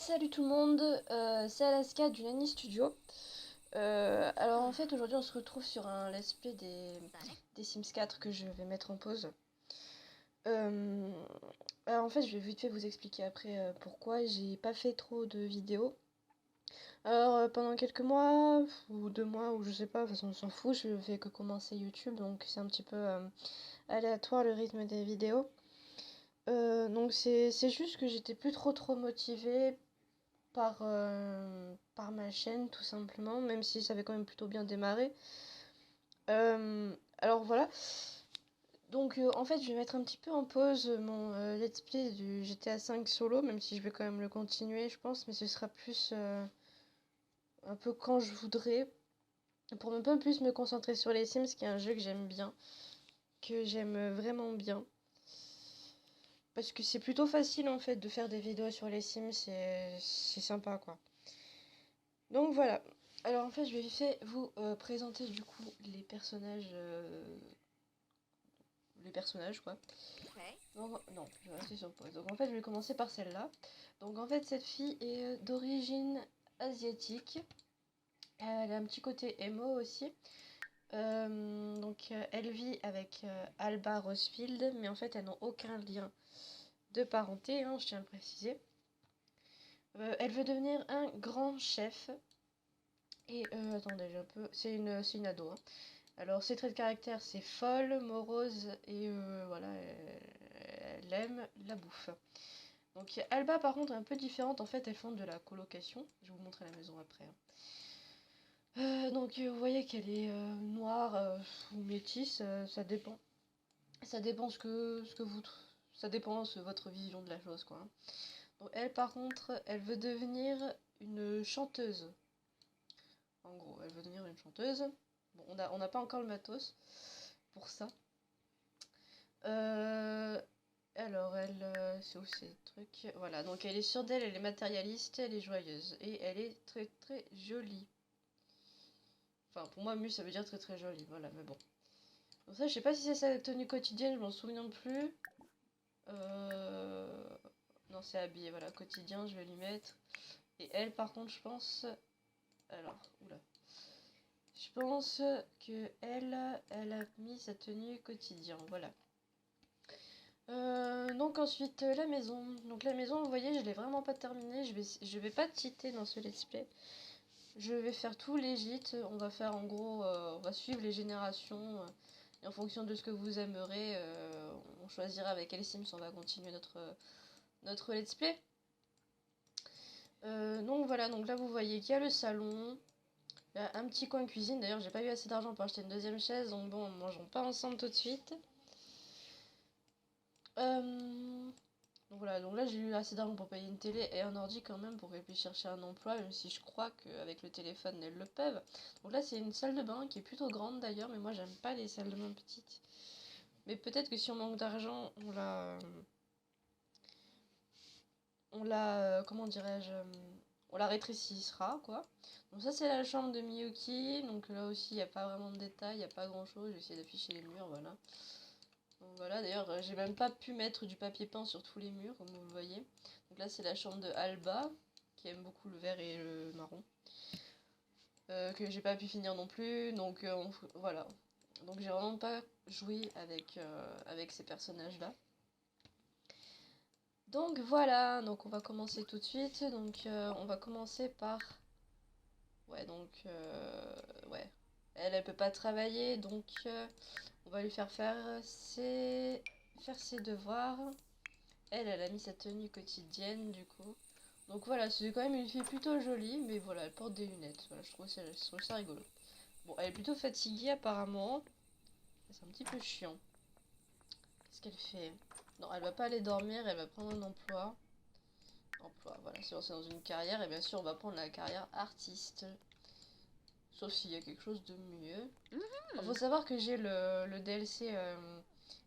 Salut tout le monde, c'est Alaska du Nani Studio. Alors en fait aujourd'hui on se retrouve sur un let's play des Sims 4 que je vais mettre en pause. Euh, alors en fait je vais vite fait vous expliquer après pourquoi j'ai pas fait trop de vidéos. Alors pendant quelques mois ou 2 mois ou je sais pas, de toute façon on s'en fout, je fais que commencer YouTube donc c'est un petit peu aléatoire le rythme des vidéos. Donc c'est juste que j'étais plus trop motivée par ma chaîne tout simplement, même si ça avait quand même plutôt bien démarré. Alors voilà, donc en fait je vais mettre un petit peu en pause mon let's play du GTA 5 solo, même si je vais quand même le continuer je pense, mais ce sera plus un peu quand je voudrais, pour un peu plus me concentrer sur les Sims, qui est un jeu que j'aime bien, que j'aime vraiment bien. Parce que c'est plutôt facile en fait de faire des vidéos sur les Sims, c'est sympa quoi. Donc voilà. Alors en fait, je vais vite fait vous présenter du coup les personnages quoi. Ouais. Donc non, je vais rester sur pause. Donc en fait, je vais commencer par celle-là. Donc en fait, cette fille est d'origine asiatique. Elle a un petit côté emo aussi. Elle vit avec Alba Rosefield, mais en fait, elles n'ont aucun lien de parenté, hein, je tiens à le préciser. Elle veut devenir un grand chef. Et attendez, j'ai un peu. C'est une ado, hein. Alors, ses traits de caractère, c'est folle, morose et voilà, elle aime la bouffe. Donc, Alba, par contre, est un peu différente. En fait, elles font de la colocation. Je vais vous montrer la maison après, hein. Vous voyez qu'elle est noire ou métisse, ça dépend. Ça dépend ce que vous. Ça dépend de votre vision de la chose, quoi, hein. Donc, elle, par contre, elle veut devenir une chanteuse. En gros, elle veut devenir une chanteuse. Bon, on n'a pas encore le matos pour ça. Euh, alors, c'est où ces trucs? Voilà, donc elle est sûre d'elle, elle est matérialiste, elle est joyeuse. Et elle est très jolie. Enfin, pour moi, Mu, ça veut dire très jolie, voilà, mais bon. Donc ça, je sais pas si c'est sa tenue quotidienne, je m'en souviens plus. Euh... Non, c'est habillé, voilà, quotidien, je vais lui mettre. Et elle, par contre, je pense... Alors, oula. Je pense que elle a mis sa tenue quotidien, voilà. Donc ensuite la maison. Donc la maison, vous voyez, je l'ai vraiment pas terminée. Je vais pas cheater dans ce let's play. Je vais faire tous les gîtes. On va faire en gros, on va suivre les générations et en fonction de ce que vous aimerez, on choisira avec quel Sims on va continuer notre let's play. Donc voilà, donc là vous voyez qu'il y a le salon, il y a un petit coin cuisine. D'ailleurs, j'ai pas eu assez d'argent pour acheter une deuxième chaise, donc bon, mangeons pas ensemble tout de suite. Euh, Donc voilà, donc là j'ai eu assez d'argent pour payer une télé et un ordi quand même pour qu'elles puissent chercher un emploi, même si je crois qu'avec le téléphone elles le peuvent. Donc là c'est une salle de bain qui est plutôt grande d'ailleurs, mais moi j'aime pas les salles de bain petites. Mais peut-être que si on manque d'argent, comment dirais-je, on la rétrécira quoi. Donc ça c'est la chambre de Miyuki, donc là aussi il n'y a pas vraiment de détails, il n'y a pas grand chose, j'ai essayé d'afficher les murs, voilà. Donc voilà, d'ailleurs, j'ai même pas pu mettre du papier peint sur tous les murs, comme vous le voyez. Donc là, c'est la chambre de Alba, qui aime beaucoup le vert et le marron. Que j'ai pas pu finir non plus, donc voilà. Donc j'ai vraiment pas joué avec ces personnages-là. Donc voilà, donc on va commencer tout de suite. Donc on va commencer par... Ouais, ouais. Elle peut pas travailler, donc on va lui faire ses devoirs. Elle a mis sa tenue quotidienne du coup. Donc voilà, c'est quand même une fille plutôt jolie, mais voilà, elle porte des lunettes. Voilà, je trouve ça rigolo. Bon, elle est plutôt fatiguée apparemment. C'est un petit peu chiant. Qu'est-ce qu'elle fait? Non, elle va pas aller dormir, elle va prendre un emploi. Emploi, voilà, si on est dans une carrière, et bien sûr on va prendre la carrière artiste. Sauf s'il y a quelque chose de mieux. Il faut savoir que j'ai le DLC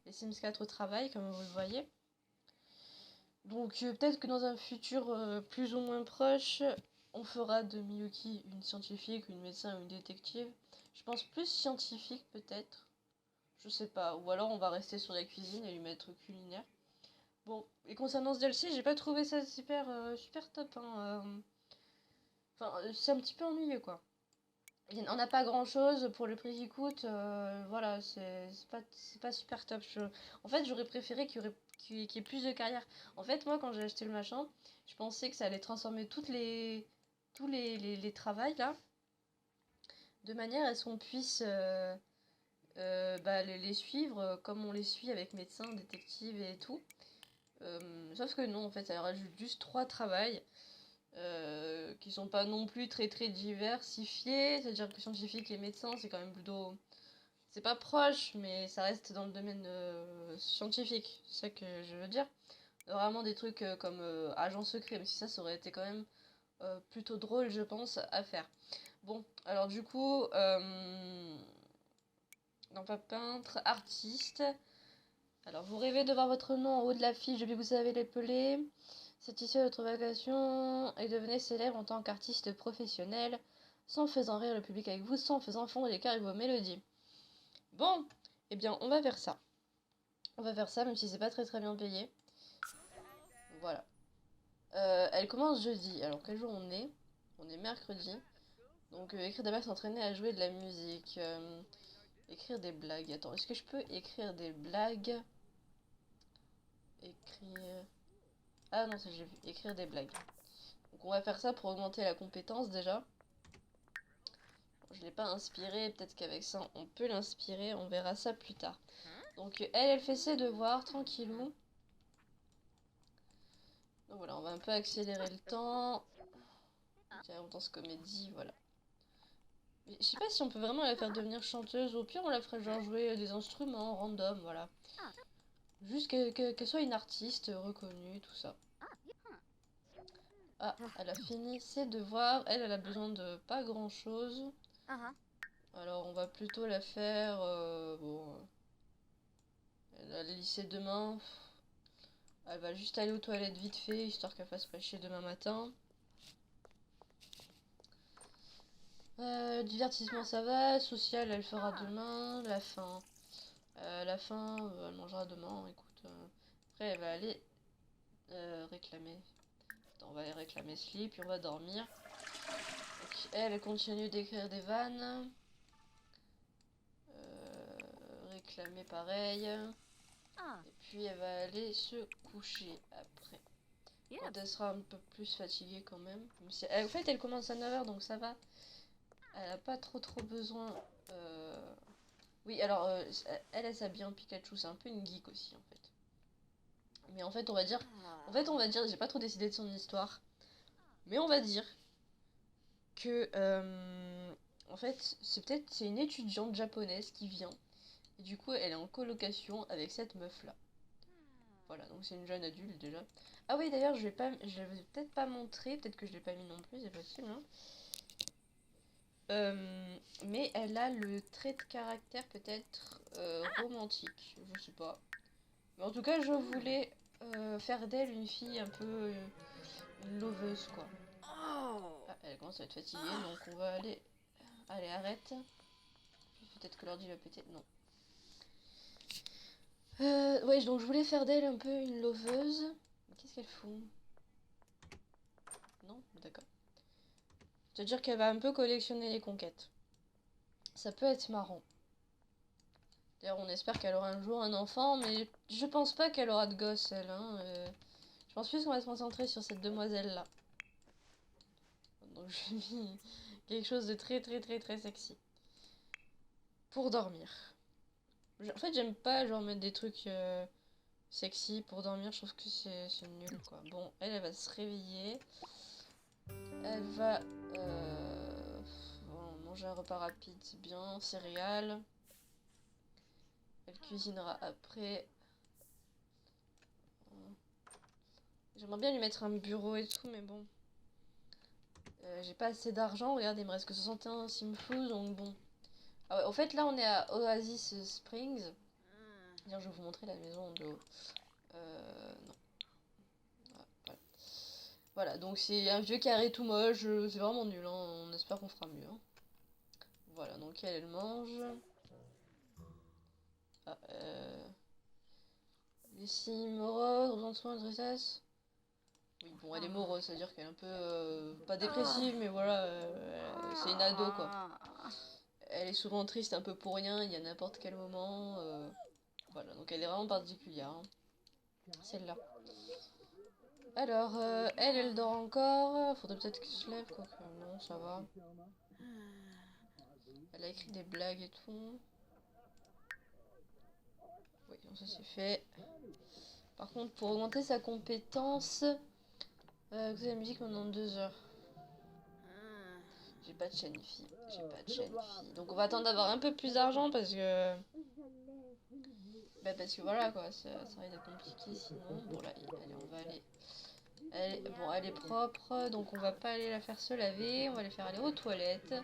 Les Sims 4 au travail, comme vous le voyez. Donc peut-être que dans un futur plus ou moins proche, on fera de Miyuki une scientifique, une médecin ou une détective. Je pense plus scientifique peut-être. Je sais pas. Ou alors on va rester sur la cuisine et lui mettre culinaire. Bon, et concernant ce DLC, j'ai pas trouvé ça super, super top, hein. Enfin, c'est un petit peu ennuyeux, quoi. On n'a pas grand chose pour le prix qu'il coûte, voilà, c'est pas super top. En fait, j'aurais préféré qu'il y ait plus de carrière. En fait, moi, quand j'ai acheté le machin, je pensais que ça allait transformer tous les travails là, de manière à ce qu'on puisse bah, les suivre comme on les suit avec médecins, détectives et tout. Sauf que non, en fait, ça rajoute juste 3 travails qui sont pas non plus très très diversifiés. C'est-à-dire que scientifique et médecin, c'est quand même plutôt. C'est pas proche, mais ça reste dans le domaine scientifique. C'est ça que je veux dire. Vraiment des trucs comme agent secret, mais si ça aurait été quand même plutôt drôle, je pense, à faire. Bon, alors du coup, non pas peintre, artiste. Alors, vous rêvez de voir votre nom en haut de l'affiche depuis que vous savez l'épeler. Satisfait de votre vocation et devenez célèbre en tant qu'artiste professionnel, sans faisant rire le public avec vous, sans faisant fondre les cœurs avec vos mélodies. Bon, eh bien, on va faire ça. On va faire ça, même si c'est pas très très bien payé. Voilà. Elle commence jeudi. Alors, quel jour on est? On est mercredi. Donc, écrire des blagues, s'entraîner à jouer de la musique. Écrire des blagues. Attends, est-ce que je peux écrire des blagues? Écrire... Ah non, ça j'ai vu. Écrire des blagues. Donc on va faire ça pour augmenter la compétence déjà. Bon, je ne l'ai pas inspiré, peut-être qu'avec ça on peut l'inspirer, on verra ça plus tard. Donc elle fait ses devoirs, tranquillou. Donc voilà, on va un peu accélérer le temps. Ambiance comédie, voilà. Mais je sais pas si on peut vraiment la faire devenir chanteuse, au pire on la ferait genre jouer des instruments random, voilà. Juste qu'elle soit une artiste reconnue, tout ça. Ah, elle a fini ses devoirs, elle a besoin de pas grand chose. Alors on va plutôt la faire, bon, elle a le lycée demain, elle va juste aller aux toilettes vite fait, histoire qu'elle fasse pas chier demain matin. Divertissement ça va, social elle fera demain, la faim elle mangera demain, écoute. Après elle va aller réclamer, attends, on va aller réclamer ce lit, puis on va dormir. Donc elle continue d'écrire des vannes, réclamer pareil. Et puis elle va aller se coucher après. Quand elle sera un peu plus fatiguée quand même. En fait elle commence à 9h donc ça va. Elle a pas trop besoin. Oui alors elle s'habille en Pikachu, c'est un peu une geek aussi en fait. Mais en fait on va dire. J'ai pas trop décidé de son histoire. Mais on va dire que en fait c'est une étudiante japonaise qui vient. Et du coup elle est en colocation avec cette meuf là. Voilà, donc c'est une jeune adulte déjà. Ah oui, d'ailleurs, je l'avais peut-être pas montré, peut-être que je l'ai pas mis non plus, c'est possible. Hein. Mais elle a le trait de caractère peut-être romantique, je sais pas. Mais en tout cas, je voulais faire d'elle une fille un peu une loveuse, quoi. Ah, elle commence à être fatiguée, donc on va aller... Allez, arrête. Peut-être que l'ordi va péter. Non. Ouais, donc je voulais faire d'elle un peu une loveuse. Qu'est-ce qu'elle fout? Non, d'accord. C'est-à-dire qu'elle va un peu collectionner les conquêtes. Ça peut être marrant. D'ailleurs, on espère qu'elle aura un jour un enfant, mais je pense pas qu'elle aura de gosse, elle. Hein. Je pense plus qu'on va se concentrer sur cette demoiselle-là. Donc je lui mis quelque chose de très très très très sexy. Pour dormir. En fait, j'aime pas genre mettre des trucs sexy pour dormir, je trouve que c'est nul quoi. Bon, elle va se réveiller. Elle va bon, manger un repas rapide, c'est bien, céréales. Elle cuisinera après. J'aimerais bien lui mettre un bureau et tout, mais bon. J'ai pas assez d'argent. Regardez, il me reste que 61 simfous, donc bon. Ah ouais, au fait, là, on est à Oasis Springs. D'ailleurs, je vais vous montrer la maison de haut. Non. Ah, voilà. Voilà, donc c'est un vieux carré tout moche. C'est vraiment nul, hein. On espère qu'on fera mieux. Hein. Voilà, donc elle mange. Ah, Les signes moroses, redressement et tristesse. Oui, bon, elle est morose, c'est-à-dire qu'elle est un peu... pas dépressive, mais voilà, c'est une ado, quoi. Elle est souvent triste un peu pour rien, il y a n'importe quel moment. Voilà, donc elle est vraiment particulière, hein, celle-là. Alors, elle dort encore. Faudrait peut-être que je lève, quoique non, ça va. Elle a écrit des blagues et tout. Oui, donc ça c'est fait. Par contre, pour augmenter sa compétence, écoutez la musique pendant 2 heures. J'ai pas de chaîne fille. J'ai pas de chaîne fille. Donc on va attendre d'avoir un peu plus d'argent parce que... Bah parce que voilà quoi, ça risque d'être compliqué sinon. Bon là, allez, on va aller... Bon, elle est propre, donc on va pas aller la faire se laver. On va les faire aller aux toilettes.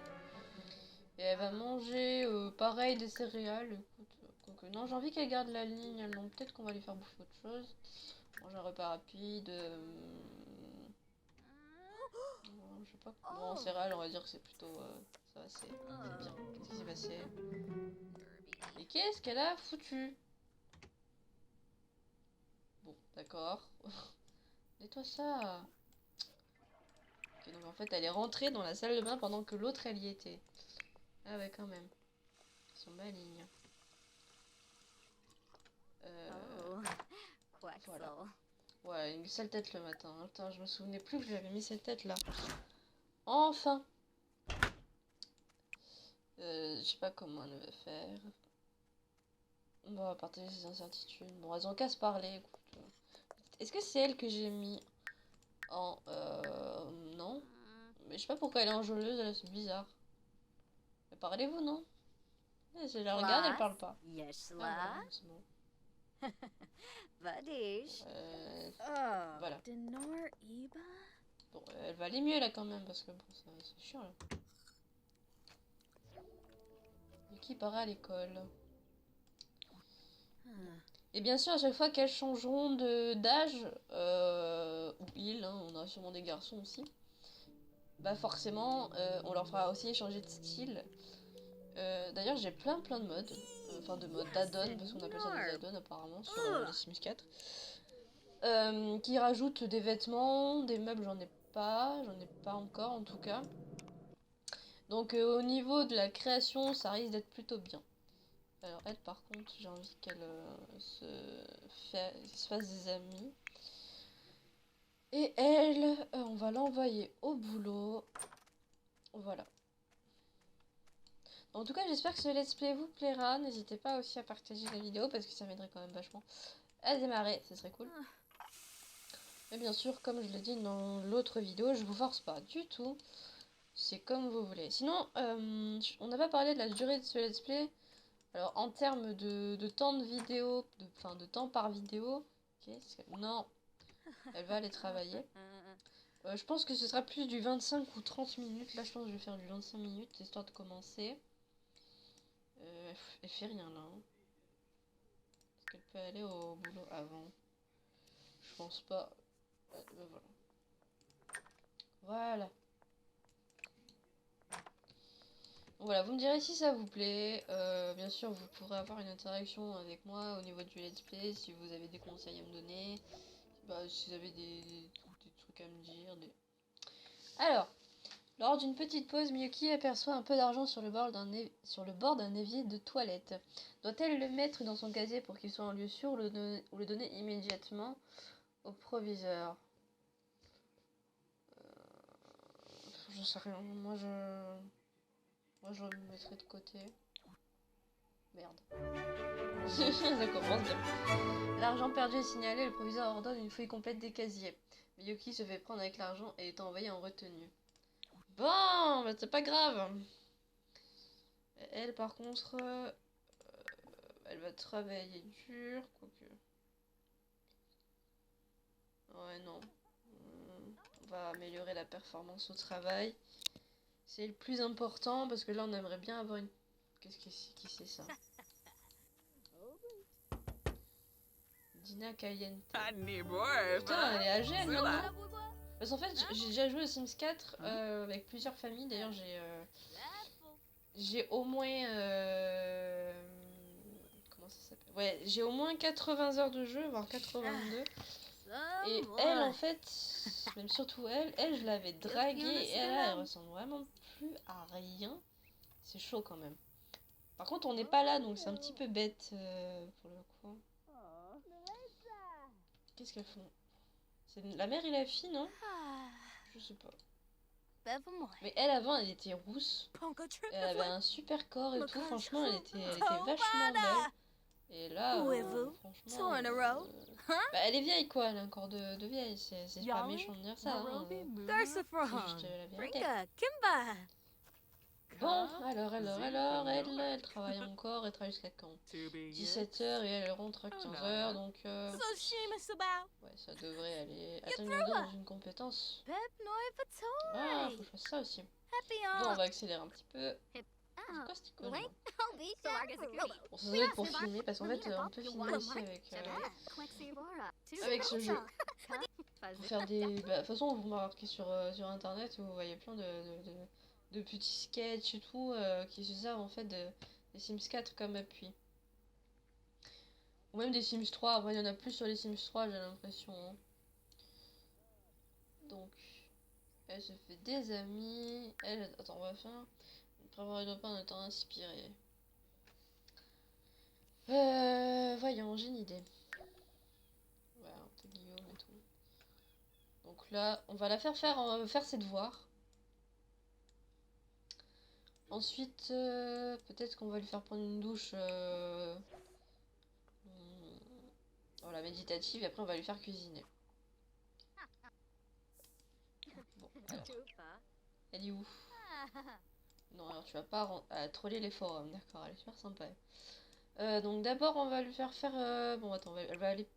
Et elle va manger, pareil, des céréales. Écoute, quoique non, j'ai envie qu'elle garde la ligne. Donc peut-être qu'on va lui faire bouffer autre chose. Manger un repas rapide. Je sais pas. Bon, en céréales, on va dire que c'est plutôt... ça va, c'est bien. Qu'est-ce qui s'est passé? Et qu'est-ce qu'elle a foutu? Bon, d'accord. Nettoie ça. Ok, donc en fait, elle est rentrée dans la salle de bain pendant que l'autre, elle y était. Ah ouais, quand même. Ils sont malignes. Voilà. Ouais, une sale tête le matin. Putain, je me souvenais plus que j'avais mis cette tête là. Enfin! Je sais pas comment elle va faire. On va partager ses incertitudes. Bon, elles ont qu'à se parler, écoute. Est-ce que c'est elle que j'ai mis en... non. Mais je sais pas pourquoi elle est enjôleuse, là, c'est bizarre. Mais parlez-vous, non? Je la regarde, elle parle pas. Ah, voilà, c'est bon. Voilà. Bon, elle va aller mieux là quand même, parce que bon, c'est chiant là. Yuki part à l'école. Et bien sûr, à chaque fois qu'elles changeront d'âge, ou ils, hein, on a sûrement des garçons aussi, bah forcément, on leur fera aussi changer de style. D'ailleurs, j'ai plein de modes, enfin de modes d'add-on, parce qu'on appelle ça des add-ons apparemment sur les Sims 4, qui rajoutent des vêtements, des meubles, j'en ai pas encore en tout cas. Donc au niveau de la création, ça risque d'être plutôt bien. Alors elle par contre, j'ai envie qu'elle se fasse des amis. Et elle, on va l'envoyer au boulot. Voilà. En tout cas, j'espère que ce let's play vous plaira. N'hésitez pas aussi à partager la vidéo parce que ça m'aiderait quand même vachement à démarrer. Ce serait cool. Et bien sûr, comme je l'ai dit dans l'autre vidéo, je vous force pas du tout. C'est comme vous voulez. Sinon, on n'a pas parlé de la durée de ce let's play. Alors, en termes de temps de vidéo, de temps par vidéo, non, elle va aller travailler. Je pense que ce sera plus du 25 ou 30 minutes. Là, je pense que je vais faire du 25 minutes, histoire de commencer. Elle fait rien là. Hein. Est-ce qu'elle peut aller au boulot avant? Je pense pas. Voilà. Voilà. Voilà, vous me direz si ça vous plaît. Bien sûr, vous pourrez avoir une interaction avec moi au niveau du let's play si vous avez des conseils à me donner. Bah, si vous avez des trucs à me dire. Alors, lors d'une petite pause, Miyuki aperçoit un peu d'argent sur le bord d'un évier de toilette. Doit-elle le mettre dans son casier pour qu'il soit en lieu sûr ou le donner immédiatement au proviseur? Je sais rien. Moi, je le mettrai de côté. Merde. Ça commence bien. L'argent perdu est signalé, le proviseur ordonne une fouille complète des casiers. Miyuki se fait prendre avec l'argent et est envoyé en retenue. Bon, bah c'est pas grave. Elle, par contre, elle va travailler dur, quoique. Ouais, non. On va améliorer la performance au travail. C'est le plus important parce que là, on aimerait bien avoir une... Qu'est-ce qui c'est ça? Dina Cayenne. Putain, elle est âgée, elle, maintenant. Parce qu'en fait, j'ai déjà joué au Sims 4 avec plusieurs familles. D'ailleurs, j'ai au moins... comment ça s'appelle? Ouais, j'ai au moins 80 heures de jeu, voire 82. Et elle, en fait, même surtout elle, je l'avais draguée et elle ressemble vraiment plus à rien. C'est chaud quand même. Par contre, on n'est pas là, donc c'est un petit peu bête pour le coup. Qu'est-ce qu'elles font? C'est la mère et la fille, non? Je sais pas. Mais elle, avant, elle était rousse. Elle avait un super corps et tout. Franchement, elle était vachement belle. Et là, franchement, bah, elle est vieille quoi, elle a un corps de vieille, c'est pas méchant de dire ça, hein, c'est juste la vérité. Bon, elle travaille encore, elle travaille jusqu'à quand? 17 h et elle rentre à 15 h, donc ouais, ça devrait aller atteindre le 2 dans une compétence. Ah, faut que je fasse ça aussi. Bon, on va accélérer un petit peu. C'est quoi cette icône là? Bon, ça doit être pour filmer, parce qu'en fait, on peut filmer aussi avec ce jeu. Pour faire des... Bah, de toute façon, vous remarquez sur internet, vous voyez plein de petits sketchs et tout qui se servent en fait des Sims 4 comme appui. Ou même des Sims 3, après il y en a plus sur les Sims 3, j'ai l'impression. Hein. Donc, elle se fait des amis. Elle, attends, on va faire. Prévoir une repas en étant inspiré. Voyons, j'ai une idée. Voilà, un peu Guillaume et tout. Donc là, on va la faire faire ses devoirs. Ensuite, peut-être qu'on va lui faire prendre une douche voilà, méditative et après on va lui faire cuisiner. Bon, alors, elle est où? Non, alors tu vas pas troller les forums, d'accord, elle est super sympa. Donc d'abord on va lui faire faire... Bon attends, elle va aller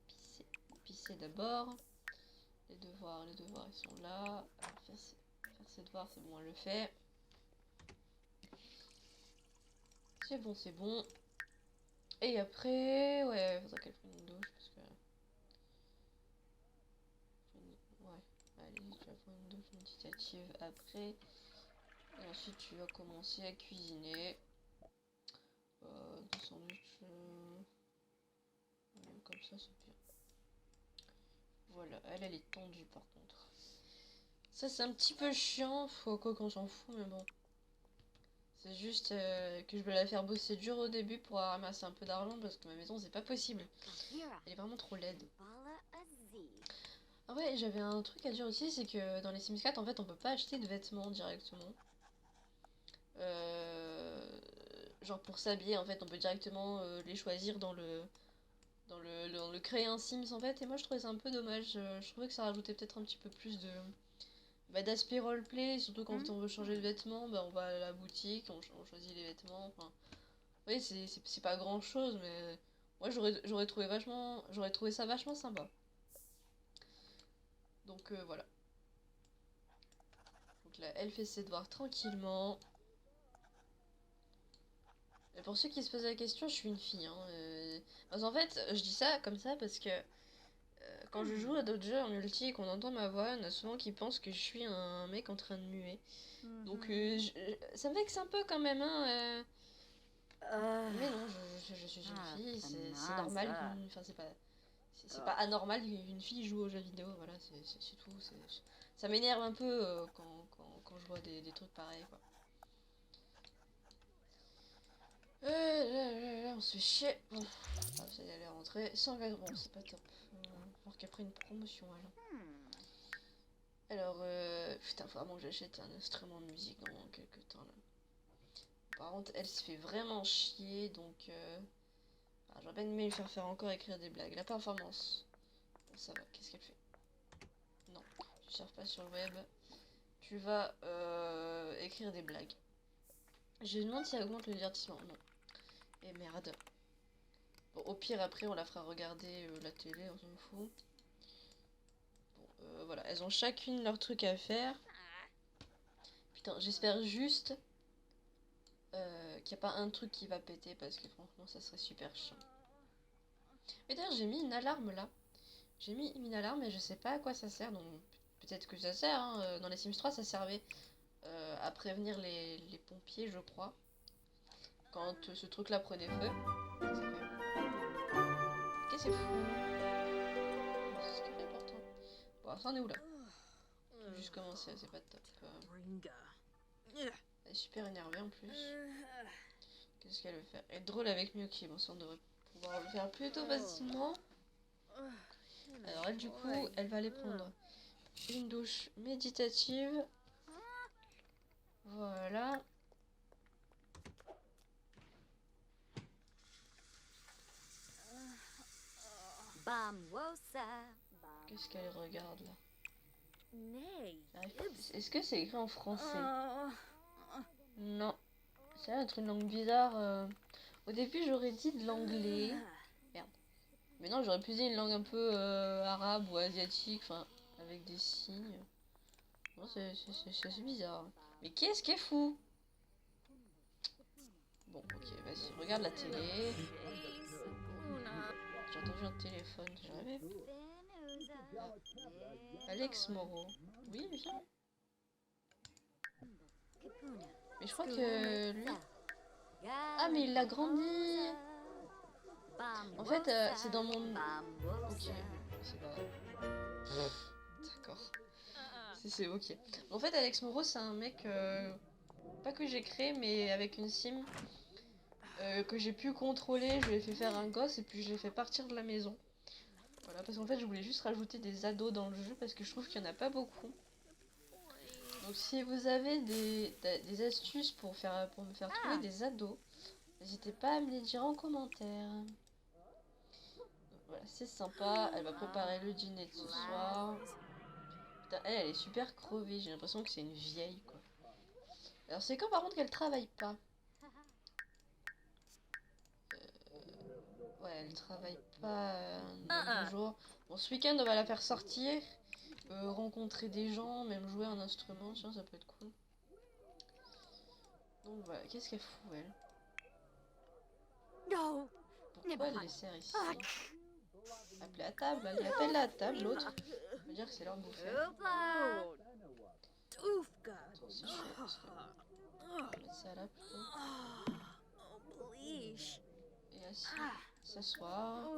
pisser d'abord. Les devoirs ils sont là. Alors faire ses devoirs, c'est bon, elle le fait. C'est bon, c'est bon. Et après, ouais, faudra qu'elle prenne une douche parce que... Ouais, allez, tu vas prendre une douche méditative après. Et ensuite, tu vas commencer à cuisiner. Des sandwichs. Comme ça, c'est bien. Voilà, elle est tendue par contre. Ça, c'est un petit peu chiant. Faut quoi qu'on s'en fout, mais bon. C'est juste que je vais la faire bosser dur au début pour ramasser un peu d'argent parce que ma maison, c'est pas possible. Elle est vraiment trop laide. Ah ouais, j'avais un truc à dire aussi, c'est que dans les Sims 4, en fait, on peut pas acheter de vêtements directement. Genre pour s'habiller, en fait, on peut directement les choisir dans le créer un Sims, en fait. Et moi, je trouvais ça un peu dommage. Je trouvais que ça rajoutait peut-être un petit peu plus d'aspect roleplay. Surtout quand on veut changer de vêtements, bah, on va à la boutique, on choisit les vêtements. Enfin, oui, c'est pas grand-chose, mais moi, j'aurais trouvé ça vachement sympa. Donc voilà. Donc là, elle fait ses devoirs tranquillement. Et pour ceux qui se posent la question, je suis une fille. Hein, parce qu'en fait, je dis ça comme ça parce que quand je joue à d'autres jeux en multi et qu'on entend ma voix, il y en a souvent qui pensent que je suis un mec en train de muer. Donc ça me vexe un peu quand même. Hein, mais non, je suis une fille, c'est normal. Enfin, c'est pas anormal qu'une fille joue aux jeux vidéo. Voilà, c'est tout. Ça m'énerve un peu quand je vois des trucs pareils. Quoi. On se fait chier. Bon, ça y aller rentrer. 120, bon, c'est pas top. Alors qu'après une promotion, alors. Alors, putain, faut vraiment que j'achète un instrument de musique dans quelques temps, là. Par contre, elle se fait vraiment chier, donc... j'aurais bien aimé lui faire encore écrire des blagues. La performance. Bon, ça va, qu'est-ce qu'elle fait? Non, tu surfes pas sur le web. Tu vas écrire des blagues. Je me demande si elle augmente le divertissement. Non. Et merde. Bon, au pire, après, on la fera regarder la télé, on s'en fout. Bon, voilà, elles ont chacune leur truc à faire. Putain, j'espère juste qu'il n'y a pas un truc qui va péter parce que franchement, ça serait super chiant. Mais d'ailleurs, j'ai mis une alarme là. J'ai mis une alarme et je sais pas à quoi ça sert, donc peut-être que ça sert. Hein. Dans les Sims 3, ça servait à prévenir les pompiers, je crois. Quand ce truc là prenait feu. Ça fait... c'est fou. C'est ce qu'il fait pourtant. Bon, ça on est où là? J'ai juste commencé, c'est pas top. Elle est super énervée en plus. Qu'est-ce qu'elle veut faire? Elle est drôle avec Miyoki, bon ça on devrait pouvoir le faire plutôt facilement. Alors elle du coup, elle va aller prendre une douche méditative. Voilà. Qu'est-ce qu'elle regarde là? Est-ce que c'est écrit en français? Non. Ça va être une langue bizarre. Au début j'aurais dit de l'anglais. Merde. Mais non, j'aurais plus dit une langue un peu arabe ou asiatique, enfin, avec des signes. Non, c'est bizarre. Mais qu'est-ce qui est fou? Bon, ok, vas-y, regarde la télé. J'ai entendu un téléphone, j'ai rêvé. Alex Moreau. Oui, viens. Mais je crois que lui... Ah, mais il l'a grandi. En fait, c'est dans mon... Ok, c'est pas... D'accord. C'est ok. En fait, Alex Moreau, c'est un mec... pas que j'ai créé, mais avec une sim... que j'ai pu contrôler. Je lui ai fait faire un gosse et puis je l'ai fait partir de la maison. Voilà, parce qu'en fait, je voulais juste rajouter des ados dans le jeu parce que je trouve qu'il n'y en a pas beaucoup. Donc si vous avez des astuces pour me faire trouver des ados, n'hésitez pas à me les dire en commentaire. Donc, voilà, c'est sympa. Elle va préparer le dîner de ce soir. Putain, elle est super crevée. J'ai l'impression que c'est une vieille, quoi. Alors c'est quand par contre qu'elle travaille pas. Ouais, elle travaille pas un bon jour. Bon, ce week-end, on va la faire sortir. Rencontrer des gens, même jouer un instrument. Tiens, ça peut être cool. Donc voilà, qu'est-ce qu'elle fout, elle? Pourquoi elle les sert ici? Appeler à table, allez, appelle-la à table, l'autre. Ça veut dire que c'est l'heure de bouffer. Attends, c'est chaud parce que... On va mettre ça là plutôt. Et assis, s'asseoir.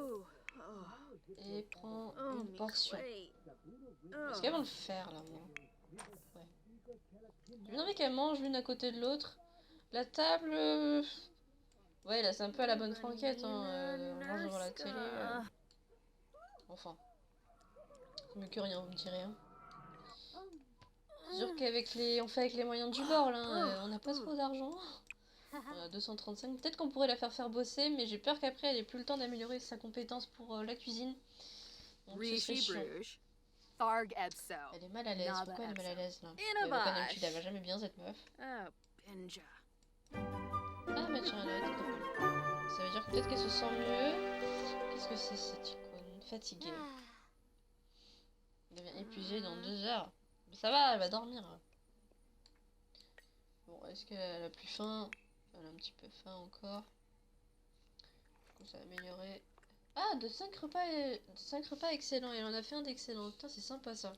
Et prend une portion. Est-ce qu'elles vont le faire là, moi? Ouais. J'ai envie qu'elles mangent l'une à côté de l'autre. La table... Ouais, là c'est un peu à la bonne franquette, hein. On mange devant la télé. Enfin. C'est mieux que rien, vous me direz. Hein. C'est sûr qu'avec les... On fait avec les moyens du bord, là. On n'a pas trop d'argent. On a 235. Peut-être qu'on pourrait la faire bosser, mais j'ai peur qu'après elle ait plus le temps d'améliorer sa compétence pour la cuisine. Donc ce serait chiant. Elle est mal à l'aise. Pourquoi elle est mal à l'aise là? Elle va jamais bien cette meuf. Ah bah tiens, elle a été drôle. Ça veut dire que peut-être qu'elle se sent mieux. Qu'est-ce que c'est cette icône? Fatiguée. Elle devient épuisée dans 2 heures. Mais ça va, elle va dormir. Bon, est-ce qu'elle a plus faim? Elle a un petit peu faim encore. Du coup, ça va améliorer. Ah, de 5 repas excellents. Elle en a fait un d'excellent. Putain, c'est sympa ça.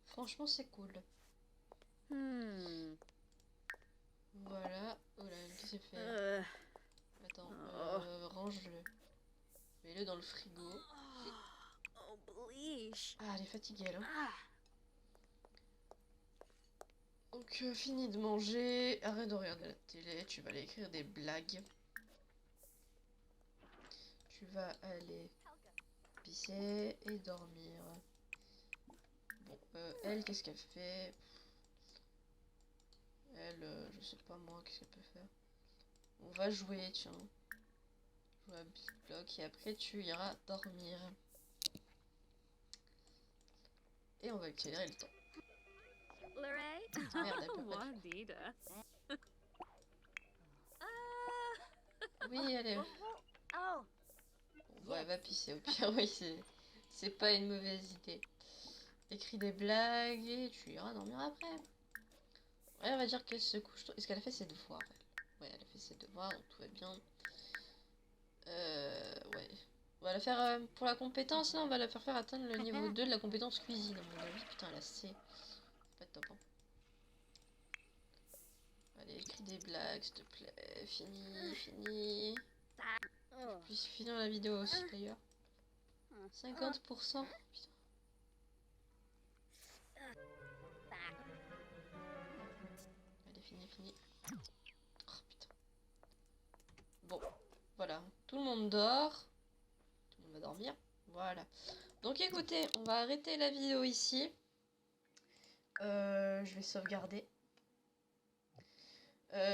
Franchement, c'est cool. Voilà. Oh là, qu'est-ce que c'est fait? Attends, range-le. Mets-le dans le frigo. Ah, elle est fatiguée, elle. Hein. Donc, fini de manger. Arrête de regarder la télé. Tu vas aller écrire des blagues. Tu vas aller pisser et dormir. Bon, elle, qu'est-ce qu'elle fait? Elle, je sais pas moi, qu'est-ce qu'elle peut faire? On va jouer, tiens. Jouer à Big Block et après tu iras dormir. Et on va accélérer le temps. Merde, elle peut pas du coup. Oui, elle est... Bon, bah, elle va pisser au pire, oui, c'est pas une mauvaise idée. Écris des blagues et tu iras dormir après. Ouais, on va dire qu'elle se couche tôt. Est-ce qu'elle a fait ses devoirs, elle? Ouais, elle a fait ses devoirs, donc tout va bien. Ouais. On va la faire pour la compétence, là, on va la faire atteindre le niveau 2 de la compétence cuisine, à mon avis. Putain, la C. C'est pas top, hein. Allez, écris des blagues, s'il te plaît. Fini, fini. je puisse finir la vidéo aussi d'ailleurs. 50%. Putain. Allez, fini. Oh putain. Bon, voilà. Tout le monde dort. Tout le monde va dormir. Voilà. Donc écoutez, on va arrêter la vidéo ici. Je vais sauvegarder.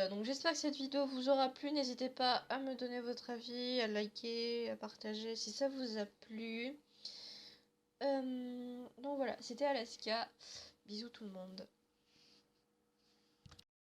Donc j'espère que cette vidéo vous aura plu. N'hésitez pas à me donner votre avis, à liker, à partager si ça vous a plu. Donc voilà, c'était Alaska. Bisous tout le monde.